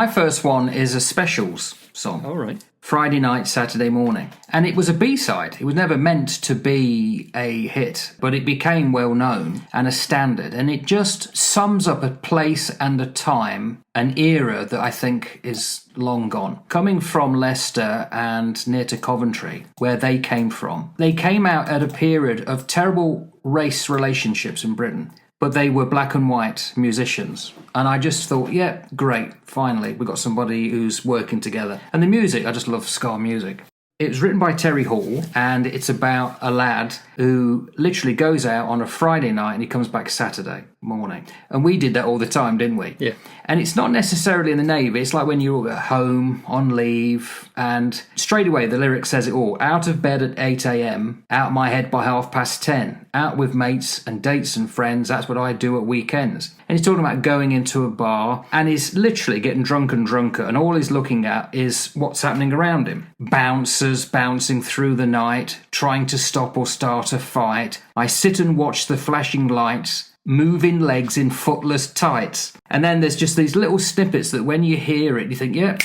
My first one is a Specials song. All right. Friday night, Saturday morning. And it was a B-side. It was never meant to be a hit, but it became well known and a standard. And it just sums up a place and a time, an era that I think is long gone. Coming from Leicester and near to Coventry, where they came from, they came out at a period of terrible race relationships in Britain. But they were black and white musicians. And I just thought, yeah, great, finally, we've got somebody who's working together. And the music, I just love ska music. It was written by Terry Hall, and it's about a lad who literally goes out on a Friday night and he comes back Saturday morning. And we did that all the time, didn't we? Yeah. And it's not necessarily in the Navy. It's like when you're at home, on leave, and straight away the lyric says it all. Out of bed at 8 a.m, out my head by 10:30. Out with mates and dates and friends, that's what I do at weekends. And he's talking about going into a bar, and he's literally getting drunker and drunker, and all he's looking at is what's happening around him. Bouncers bouncing through the night, trying to stop or start a fight. I sit and watch the flashing lights, moving legs in footless tights. And then there's just these little snippets that when you hear it, you think, yeah,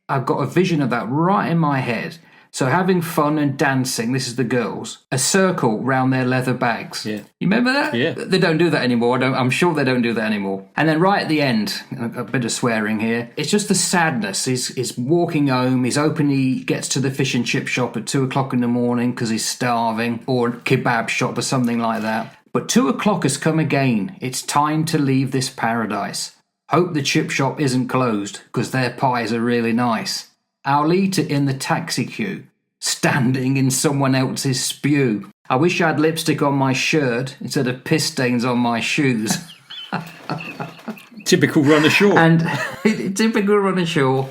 I've got a vision of that right in my head. So having fun and dancing, this is the girls, a circle round their leather bags. Yeah. You remember that? Yeah. They don't do that anymore. I'm sure they don't do that anymore. And then right at the end, a bit of swearing here, it's just the sadness. He's walking home, he's hoping he gets to the fish and chip shop at 2 o'clock in the morning because he's starving, or a kebab shop or something like that. But 2 o'clock has come again. It's time to leave this paradise. Hope the chip shop isn't closed because their pies are really nice. I'll eat it in the taxi queue, standing in someone else's spew. I wish I had lipstick on my shirt instead of piss stains on my shoes. Typical run ashore. And typical run ashore.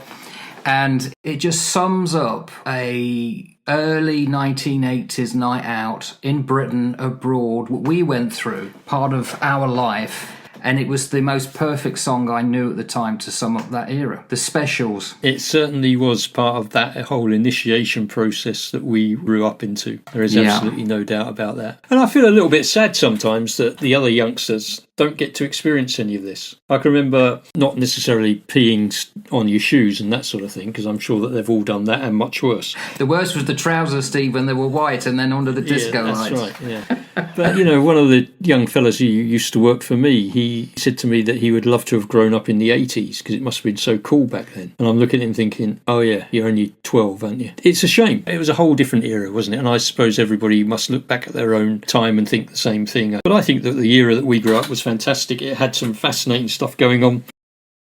And it just sums up a early 1980s night out in Britain, abroad, what we went through, part of our life. And it was the most perfect song I knew at the time to sum up that era. The Specials. It certainly was part of that whole initiation process that we grew up into. There is absolutely no doubt about that. And I feel a little bit sad sometimes that the other youngsters don't get to experience any of this. I can remember not necessarily peeing on your shoes and that sort of thing, because I'm sure that they've all done that and much worse. The worst was the trousers, Steve, when they were white and then under the disco lights. That's right, yeah. But, you know, one of the young fellas who used to work for me, he said to me that he would love to have grown up in the 80s because it must have been so cool back then. And I'm looking at him thinking, oh yeah, you're only 12, aren't you? It's a shame. It was a whole different era, wasn't it? And I suppose everybody must look back at their own time and think the same thing. But I think that the era that we grew up was fantastic. It had some fascinating stuff going on.